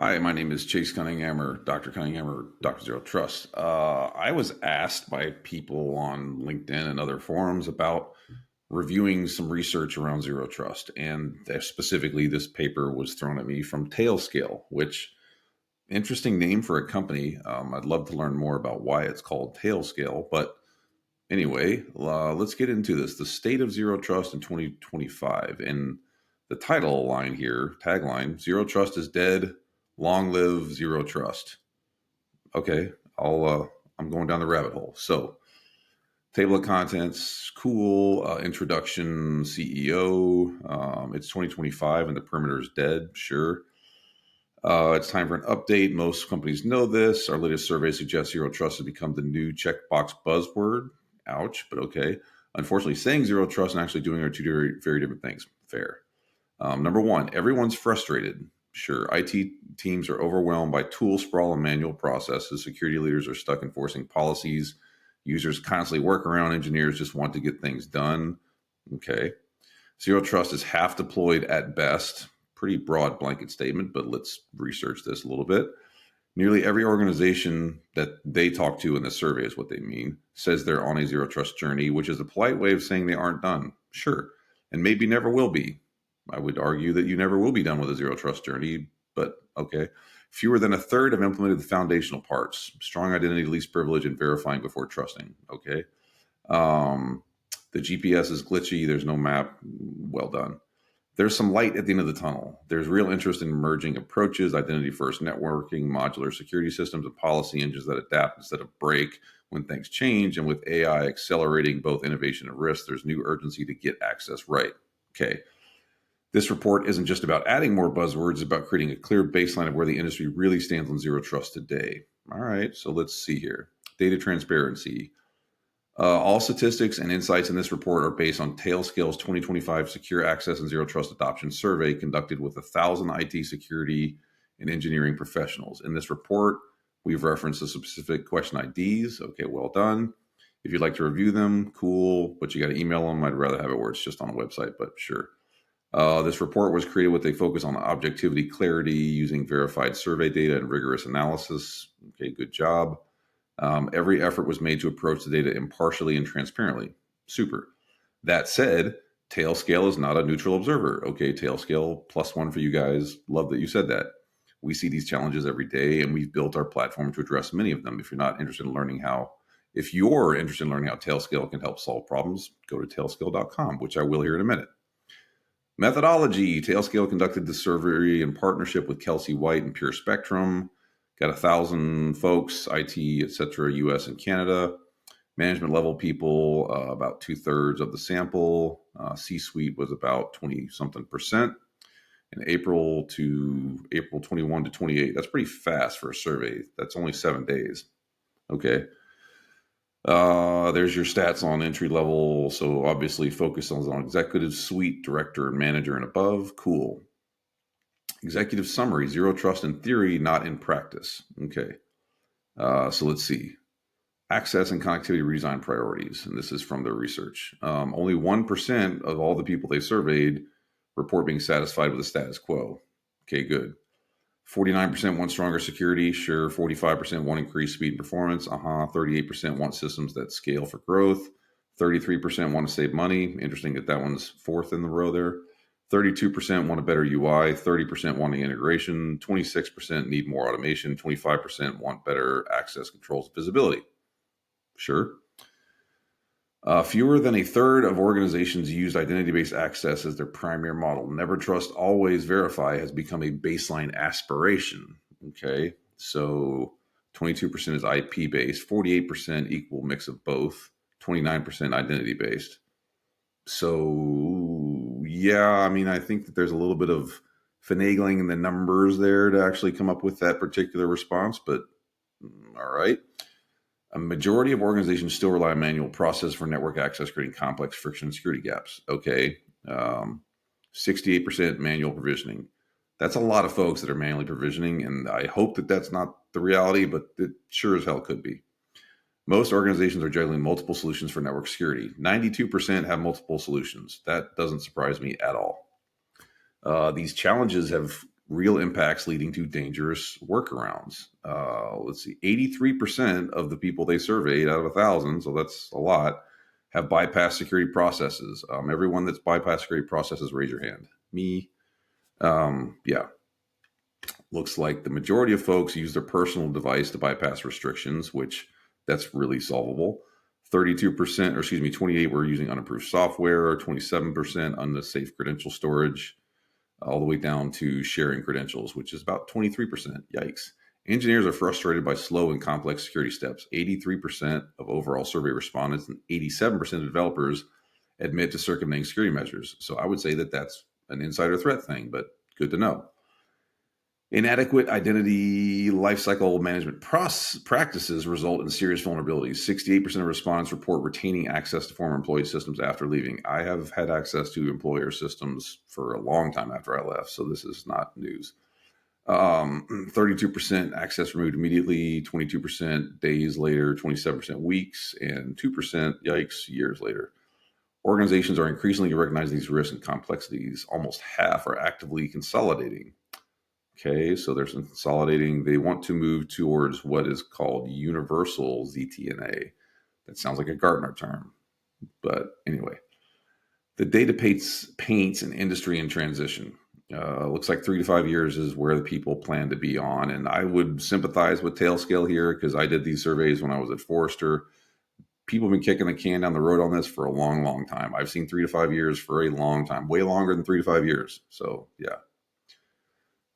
Hi, my name is Chase Cunningham, or Dr. Cunningham, or Dr. Zero Trust. I was asked by people on LinkedIn and other forums about reviewing some research around Zero Trust. And specifically, this paper was thrown at me from Tailscale, which, interesting name for a company. I'd love to learn more about why it's called Tailscale. But anyway, let's get into this. The state of Zero Trust in 2025. And the title line here, tagline, Zero Trust is dead. Long live Zero Trust. Okay, I'm going down the rabbit hole. So, table of contents, cool. Introduction, CEO. It's 2025 and the perimeter is dead. Sure. It's time for an update. Most companies know this. Our latest survey suggests Zero Trust has become the new checkbox buzzword. Ouch, but okay. Unfortunately, saying Zero Trust and actually doing are two very, very different things. Fair. Number one, everyone's frustrated. Sure, IT teams are overwhelmed by tool sprawl and manual processes. Security leaders are stuck enforcing policies. Users constantly work around. Engineers just want to get things done. Okay. Zero Trust is half deployed at best. Pretty broad blanket statement, but let's research this a little bit. Nearly every organization that they talk to in the survey is what they mean, says they're on a Zero Trust journey, which is a polite way of saying they aren't done. Sure. And maybe never will be. I would argue that you never will be done with a Zero Trust journey, but okay. Fewer than a third have implemented the foundational parts: strong identity, least privilege, and verifying before trusting. Okay. The GPS is glitchy. There's no map. Well done. There's some light at the end of the tunnel. There's real interest in emerging approaches, identity-first networking, modular security systems, and policy engines that adapt instead of break when things change. And with AI accelerating both innovation and risk, there's new urgency to get access right. Okay. This report isn't just about adding more buzzwords, it's about creating a clear baseline of where the industry really stands on Zero Trust today. All right, so let's see here. Data transparency. All statistics and insights in this report are based on Tailscale's 2025 Secure Access and Zero Trust Adoption Survey conducted with 1,000 IT security and engineering professionals. In this report, we've referenced the specific question IDs. Okay, well done. If you'd like to review them, cool, but you got to email them. I'd rather have it where it's just on a website, but sure. This report was created with a focus on objectivity, clarity, using verified survey data and rigorous analysis. Okay, good job. Every effort was made to approach the data impartially and transparently. Super. That said, Tailscale is not a neutral observer. Okay, Tailscale, +1 for you guys. Love that you said that. We see these challenges every day, and we've built our platform to address many of them. If you're interested in learning how Tailscale can help solve problems, go to tailscale.com, which I will here in a minute. Methodology. Tailscale conducted the survey in partnership with Kelsey White and Pure Spectrum. Got 1,000 folks, IT, etc., US and Canada. Management level people, about 2/3 of the sample. C-suite was about 20-something percent. In April 21 to 28. That's pretty fast for a survey. That's only 7 days. Okay. There's your stats on entry level. So obviously focus on executive suite, director, and manager and above. Cool. Executive summary, Zero Trust in theory, not in practice. Okay. So let's see. Access and connectivity redesign priorities. And this is from the research. Only 1% of all the people they surveyed report being satisfied with the status quo. Okay, good. 49% want stronger security. Sure. 45% want increased speed and performance. 38% want systems that scale for growth. 33% want to save money. Interesting that one's fourth in the row there. 32% want a better UI. 30% wanting integration. 26% need more automation. 25% want better access controls and visibility. Sure. Fewer than a third of organizations use identity-based access as their primary model. Never trust, always verify has become a baseline aspiration. Okay, so 22% is IP-based, 48% equal mix of both, 29% identity-based. So, yeah, I mean, I think that there's a little bit of finagling in the numbers there to actually come up with that particular response, but all right. A majority of organizations still rely on manual process for network access, creating complex friction and security gaps. Okay. 68% manual provisioning. That's a lot of folks that are manually provisioning, and I hope that that's not the reality, but it sure as hell could be. Most organizations are juggling multiple solutions for network security. 92% have multiple solutions. That doesn't surprise me at all. These challenges have real impacts leading to dangerous workarounds. Let's see, 83% of the people they surveyed out of 1,000, so that's a lot, have bypassed security processes. Everyone that's bypassed security processes, raise your hand. Me. Yeah. Looks like the majority of folks use their personal device to bypass restrictions, which that's really solvable. 32%, or excuse me, 28 were using unapproved software, 27% unsafe credential storage, all the way down to sharing credentials, which is about 23%. Yikes. Engineers are frustrated by slow and complex security steps. 83% of overall survey respondents and 87% of developers admit to circumventing security measures. So I would say that that's an insider threat thing, but good to know. Inadequate identity lifecycle management practices result in serious vulnerabilities. 68% of respondents report retaining access to former employee systems after leaving. I have had access to employer systems for a long time after I left, so this is not news. 32% access removed immediately, 22% days later, 27% weeks, and 2%, yikes, years later. Organizations are increasingly recognizing these risks and complexities. Almost half are actively consolidating. Okay, so there's some consolidating. They want to move towards what is called universal ZTNA. That sounds like a Gartner term. But anyway, the data paints an industry in transition. Looks like 3 to 5 years is where the people plan to be on. And I would sympathize with Tailscale here because I did these surveys when I was at Forrester. People have been kicking the can down the road on this for a long, long time. I've seen 3 to 5 years for a long time, way longer than 3 to 5 years. So, yeah.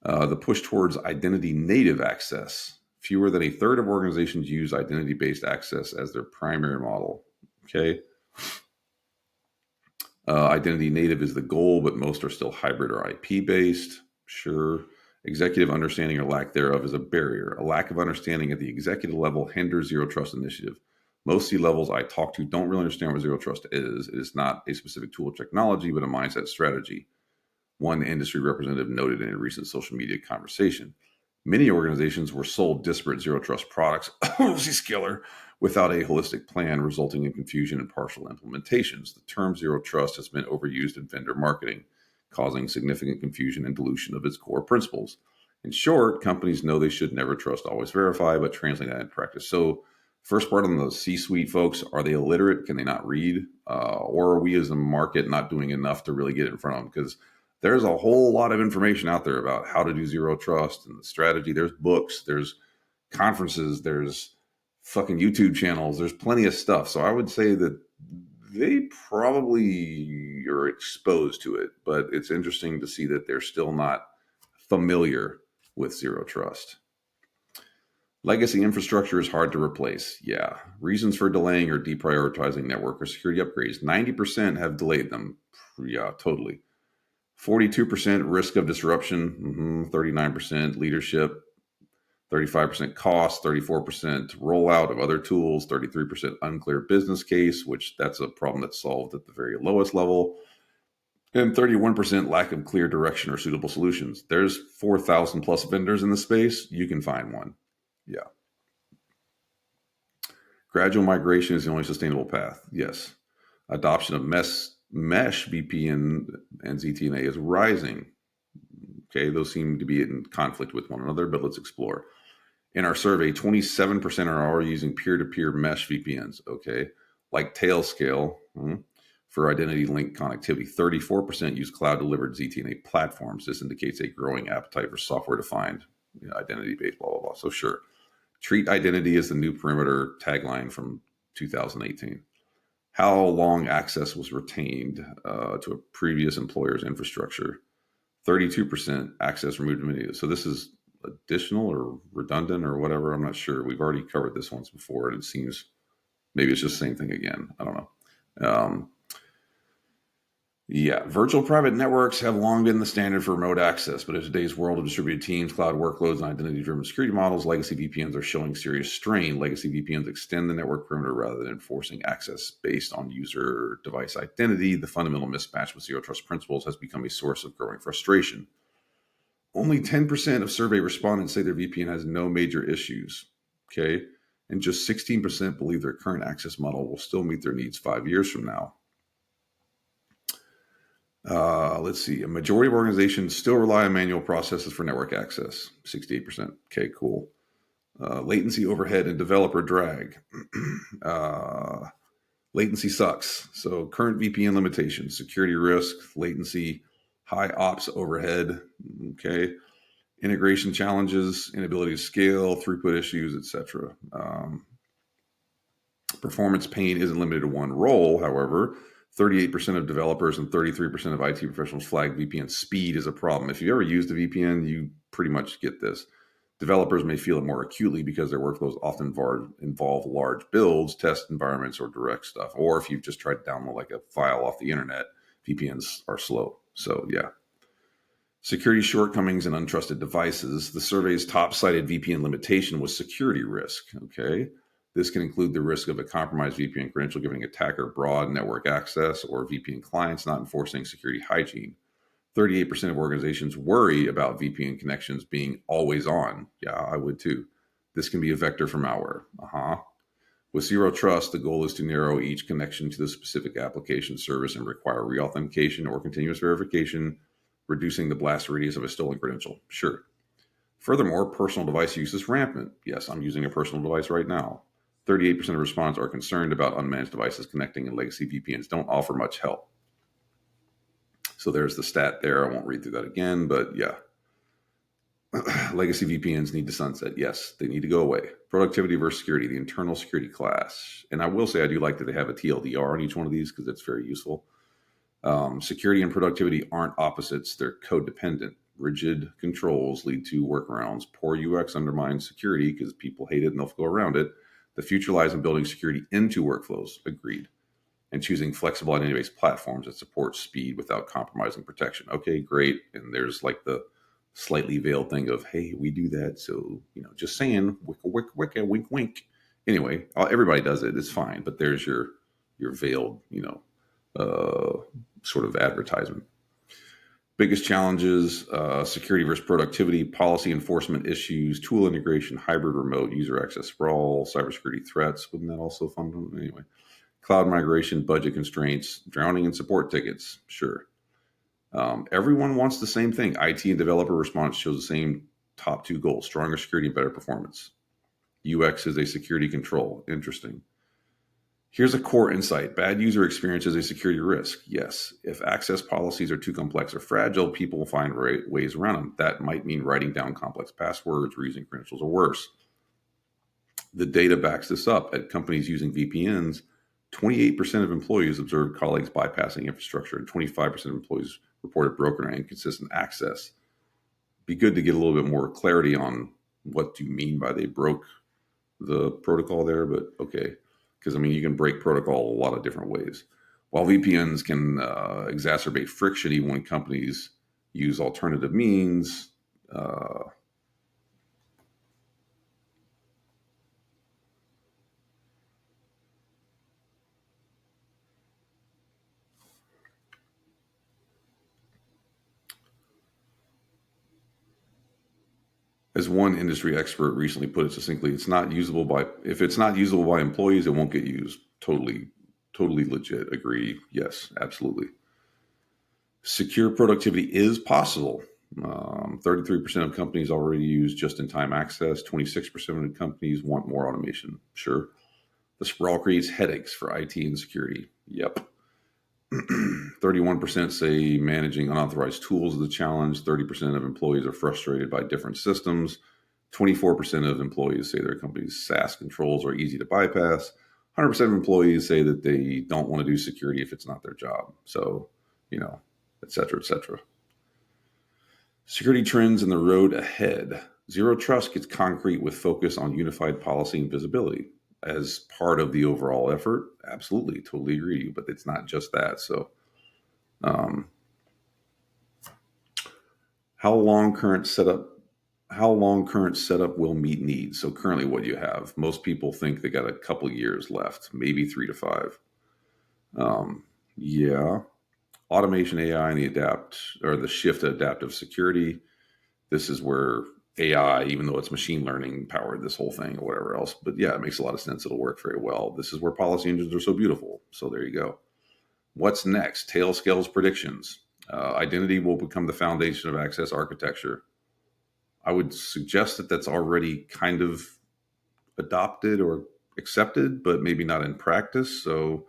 The push towards identity native access. Fewer than a third of organizations use identity-based access as their primary model. Okay. Identity native is the goal, but most are still hybrid or IP-based. Sure. Executive understanding or lack thereof is a barrier. A lack of understanding at the executive level hinders zero trust initiative. Most C-levels I talk to don't really understand what zero trust is. It is not a specific tool or technology, but a mindset strategy. One industry representative noted in a recent social media conversation. Many organizations were sold disparate zero trust products, Zscaler, without a holistic plan, resulting in confusion and partial implementations. The term zero trust has been overused in vendor marketing, causing significant confusion and dilution of its core principles. In short, companies know they should never trust, always verify, but translate that in practice. So, first part on the C-suite folks, are they illiterate? Can they not read? Or are we as a market not doing enough to really get in front of them? Because there's a whole lot of information out there about how to do zero trust and the strategy. There's books, there's conferences, there's fucking YouTube channels. There's plenty of stuff. So I would say that they probably are exposed to it, but it's interesting to see that they're still not familiar with zero trust. Legacy infrastructure is hard to replace. Yeah. Reasons for delaying or deprioritizing network or security upgrades. 90% have delayed them. Yeah, totally. 42% risk of disruption, 39% leadership, 35% cost, 34% rollout of other tools, 33% unclear business case, which that's a problem that's solved at the very lowest level, and 31% lack of clear direction or suitable solutions. There's 4,000 plus vendors in the space. You can find one. Yeah. Gradual migration is the only sustainable path. Yes. Adoption of mesh VPN and ZTNA is rising. Okay, those seem to be in conflict with one another, but let's explore. In our survey, 27% are already using peer-to-peer mesh VPNs, okay, like Tailscale for identity link connectivity. 34% use cloud-delivered ZTNA platforms. This indicates a growing appetite for software-defined identity-based, blah, blah, blah. So sure. Treat identity as the new perimeter tagline from 2018. How long access was retained to a previous employer's infrastructure. 32% access removed immediately. So this is additional or redundant or whatever. I'm not sure. We've already covered this once before, and it seems maybe it's just the same thing again. I don't know. Yeah, virtual private networks have long been the standard for remote access, but in today's world of distributed teams, cloud workloads, and identity-driven security models, legacy VPNs are showing serious strain. Legacy VPNs extend the network perimeter rather than enforcing access based on user device identity. The fundamental mismatch with zero trust principles has become a source of growing frustration. Only 10% of survey respondents say their VPN has no major issues, okay? And just 16% believe their current access model will still meet their needs 5 years from now. Let's see. A majority of organizations still rely on manual processes for network access. 68%. Okay, cool. Latency, overhead, and developer drag. Latency sucks. So current VPN limitations, security risk, latency, high ops overhead. Okay. Integration challenges, inability to scale, throughput issues, etc. Performance pain isn't limited to one role. However, 38% of developers and 33% of IT professionals flag VPN speed as a problem. If you ever used a VPN, you pretty much get this. Developers may feel it more acutely because their workflows often involve large builds, test environments, or direct stuff. Or if you've just tried to download like a file off the internet, VPNs are slow. So yeah. Security shortcomings and untrusted devices. The survey's top cited VPN limitation was security risk. Okay. This can include the risk of a compromised VPN credential giving attacker broad network access or VPN clients not enforcing security hygiene. 38% of organizations worry about VPN connections being always on. Yeah, I would too. This can be a vector for malware. With zero trust, the goal is to narrow each connection to the specific application service and require reauthentication or continuous verification, reducing the blast radius of a stolen credential. Sure. Furthermore, personal device use is rampant. Yes, I'm using a personal device right now. 38% of respondents are concerned about unmanaged devices connecting, and legacy VPNs don't offer much help. So there's the stat there. I won't read through that again, but yeah. Legacy VPNs need to sunset. Yes, they need to go away. Productivity versus security, the internal security class. And I will say I do like that they have a TLDR on each one of these because it's very useful. Security and productivity aren't opposites. They're codependent. Rigid controls lead to workarounds. Poor UX undermines security because people hate it and they'll go around it. The future lies in building security into workflows. Agreed. And choosing flexible identity-based platforms that support speed without compromising protection. Okay, great. And there's like the slightly veiled thing of, hey, we do that. So, just saying, wink, wink. Anyway, everybody does it. It's fine. But there's your veiled, sort of advertisement. Biggest challenges, security versus productivity, policy enforcement issues, tool integration, hybrid remote, user access sprawl, cybersecurity threats. Wouldn't that also fun? Anyway. Cloud migration, budget constraints, drowning in support tickets. Sure. Everyone wants the same thing. IT and developer response shows the same top two goals: stronger security and better performance. UX is a security control. Interesting. Here's a core insight. Bad user experience is a security risk. Yes. If access policies are too complex or fragile, people will find ways around them. That might mean writing down complex passwords, reusing credentials, or worse. The data backs this up. At companies using VPNs, 28% of employees observed colleagues bypassing infrastructure, and 25% of employees reported broken or inconsistent access. Be good to get a little bit more clarity on what do you mean by they broke the protocol there, but okay. Because, you can break protocol a lot of different ways. While VPNs can exacerbate friction even when companies use alternative means, as one industry expert recently put it succinctly, if it's not usable by employees, it won't get used. Totally legit. Agree. Yes, absolutely. Secure productivity is possible. 33% of companies already use just-in-time access. 26% of companies want more automation. Sure. The sprawl creates headaches for IT and security. Yep. 31% say managing unauthorized tools is a challenge. 30% of employees are frustrated by different systems. 24% of employees say their company's SaaS controls are easy to bypass. 100% of employees say that they don't want to do security if it's not their job. So, et cetera, et cetera. Security trends and the road ahead. Zero trust gets concrete with focus on unified policy and visibility. As part of the overall effort, absolutely, totally agree. But it's not just that. So, how long current setup will meet needs? So currently, what you have, most people think they got a couple years left, maybe 3 to 5. Yeah, automation, AI, and the shift to adaptive security. This is where AI, even though it's machine learning powered this whole thing or whatever else. But yeah, it makes a lot of sense. It'll work very well. This is where policy engines are so beautiful. So there you go. What's next? Tailscale's predictions. Identity will become the foundation of access architecture. I would suggest that that's already kind of adopted or accepted, but maybe not in practice. So,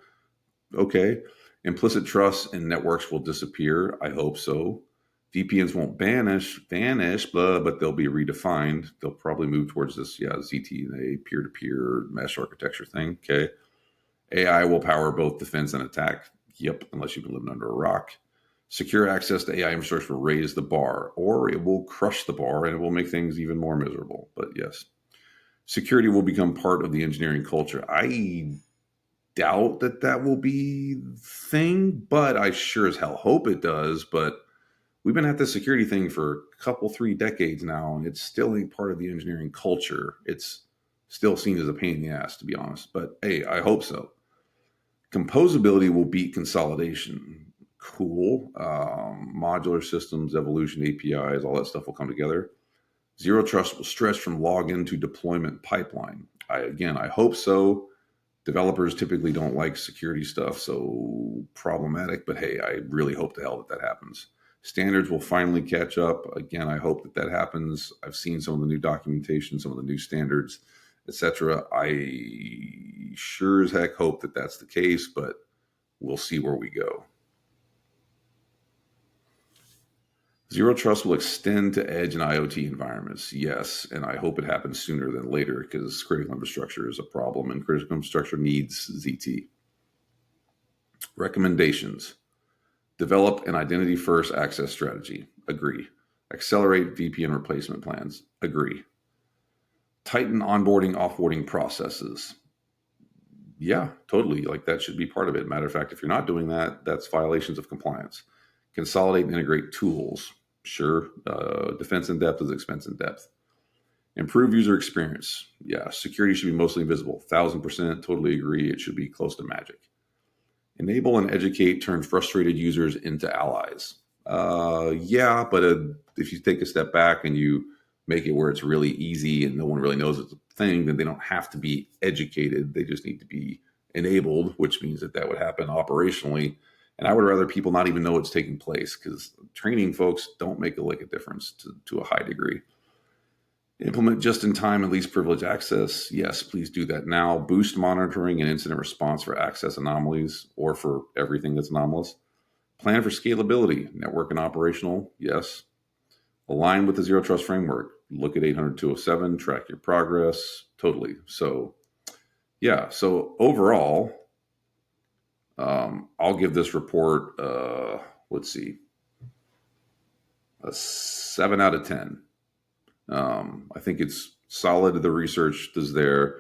okay. Implicit trust in networks will disappear. I hope so. VPNs won't vanish, blah, but they'll be redefined. They'll probably move towards this, ZTNA, peer-to-peer mesh architecture thing. Okay. AI will power both defense and attack. Yep, unless you've been living under a rock. Secure access to AI infrastructure will raise the bar, or it will crush the bar and it will make things even more miserable. But yes, security will become part of the engineering culture. I doubt that that will be the thing, but I sure as hell hope it does. But we've been at this security thing for a couple, 3 decades now, and it's still a part of the engineering culture. It's still seen as a pain in the ass, to be honest. But hey, I hope so. Composability will beat consolidation. Cool. Modular systems, evolution, APIs, all that stuff will come together. Zero trust will stretch from login to deployment pipeline. I hope so. Developers typically don't like security stuff, so problematic, but hey, I really hope to hell that happens. Standards will finally catch up. Again, I hope that happens. I've seen some of the new documentation, some of the new standards, etc. I sure as heck hope that that's the case, but we'll see where we go. Zero trust will extend to edge and IoT environments. Yes, and I hope it happens sooner than later because critical infrastructure is a problem and critical infrastructure needs ZT. Recommendations. Develop an identity-first access strategy. Agree. Accelerate VPN replacement plans. Agree. Tighten onboarding, offboarding processes. Yeah, totally. Like that should be part of it. Matter of fact, if you're not doing that, that's violations of compliance. Consolidate and integrate tools. Sure. Defense in depth is expense in depth. Improve user experience. Yeah, security should be mostly invisible. 1000%, totally agree. It should be close to magic. Enable and educate, turn frustrated users into allies. Yeah, but if you take a step back and you make it where it's really easy and no one really knows it's a thing, then they don't have to be educated. They just need to be enabled, which means that would happen operationally. And I would rather people not even know it's taking place because training folks don't make a lick of difference to a high degree. Implement just-in-time and least privilege access. Yes, please do that now. Boost monitoring and incident response for access anomalies or for everything that's anomalous. Plan for scalability, network and operational. Yes. Align with the Zero Trust framework. Look at 800-207, track your progress. Totally. So, yeah. So overall, I'll give this report, let's see, a 7 out of 10. I think it's solid. The research is there.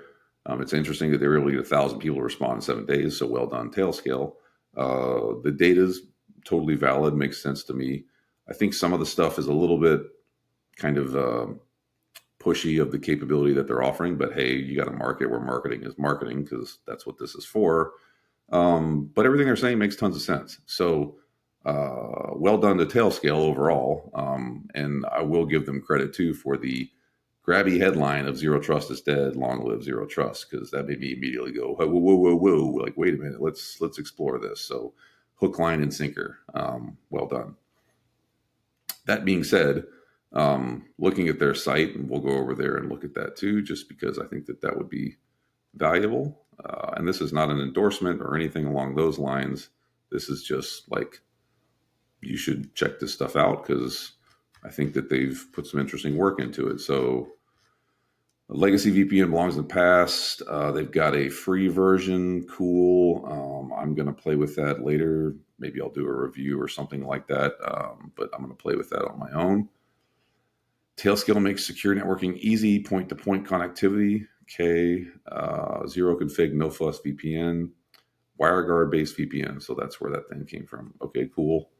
It's interesting that they were able to get 1,000 people to respond in 7 days. So well done, Tailscale. The data is totally valid, makes sense to me. I think some of the stuff is a little bit kind of pushy of the capability that they're offering, but hey, you got to market where marketing is marketing because that's what this is for. But everything they're saying makes tons of sense. So well done to Tailscale overall. And I will give them credit too for the grabby headline of Zero Trust is dead, long live Zero Trust, because that made me immediately go, whoa, whoa, whoa, whoa. Like, wait a minute, let's explore this. So hook, line, and sinker. Well done. That being said, looking at their site, and we'll go over there and look at that too, just because I think that would be valuable. And this is not an endorsement or anything along those lines. This is just like, you should check this stuff out because I think that they've put some interesting work into it. So legacy VPN belongs in the past. They've got a free version. Cool. I'm going to play with that later. Maybe I'll do a review or something like that. But I'm going to play with that on my own. Tailscale makes secure networking easy, point-to-point connectivity. Okay. Zero config, no fuss VPN. WireGuard-based VPN. So that's where that thing came from. Okay, cool.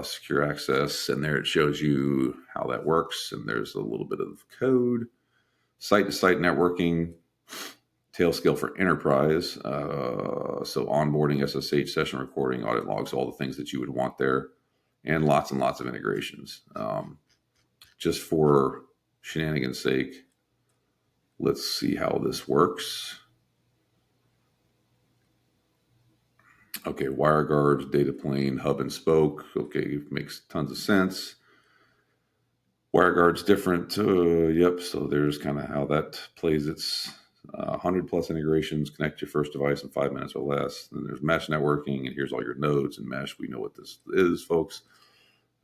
Secure access, and there it shows you how that works, and there's a little bit of code. Site-to-site networking, Tailscale for enterprise, so onboarding, SSH, session recording, audit logs, all the things that you would want there, and lots of integrations. Just for shenanigans' sake, let's see how this works. Okay, wire guards, data plane, hub and spoke. Okay, makes tons of sense. WireGuard's different. Yep. So there's kind of how that plays its 100 plus integrations. Connect your first device in 5 minutes or less. Then there's mesh networking, and here's all your nodes and mesh. We know what this is, folks.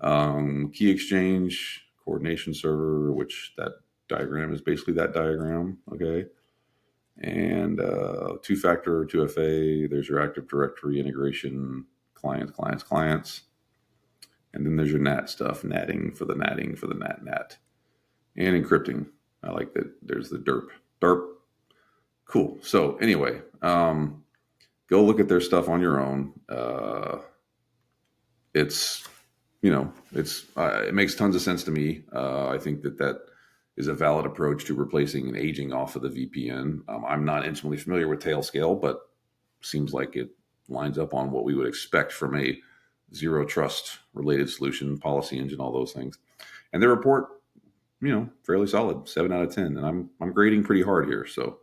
Key exchange, coordination server, which that diagram is basically that diagram. Okay. And two-factor, 2FA. There's your Active Directory integration, clients. And then there's your NAT stuff, natting for the NAT. And encrypting. I like that. There's the derp. Cool. So anyway, go look at their stuff on your own. It's it makes tons of sense to me. I think that is a valid approach to replacing and aging off of the VPN. I'm not intimately familiar with Tailscale, but seems like it lines up on what we would expect from a zero trust related solution, policy engine, all those things. And their report, fairly solid, 7 out of 10. And I'm grading pretty hard here. So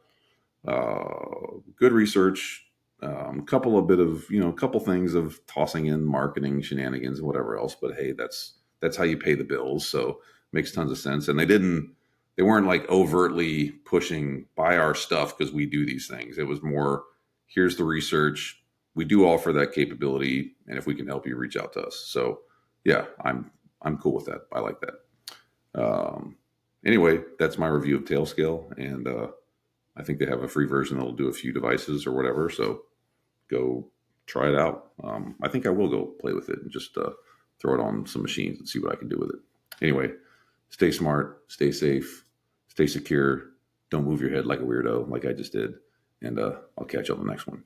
good research. Couple things of tossing in marketing shenanigans and whatever else. But hey, that's how you pay the bills. So makes tons of sense. And they weren't like overtly pushing buy our stuff because we do these things. It was more, here's the research. We do offer that capability, and if we can help you, reach out to us. So yeah, I'm cool with that. I like that. Anyway, that's my review of Tailscale, and I think they have a free version that'll do a few devices or whatever. So go try it out. I think I will go play with it and just throw it on some machines and see what I can do with it. Anyway, stay smart, stay safe, stay secure. Don't move your head like a weirdo like I just did. And I'll catch you on the next one.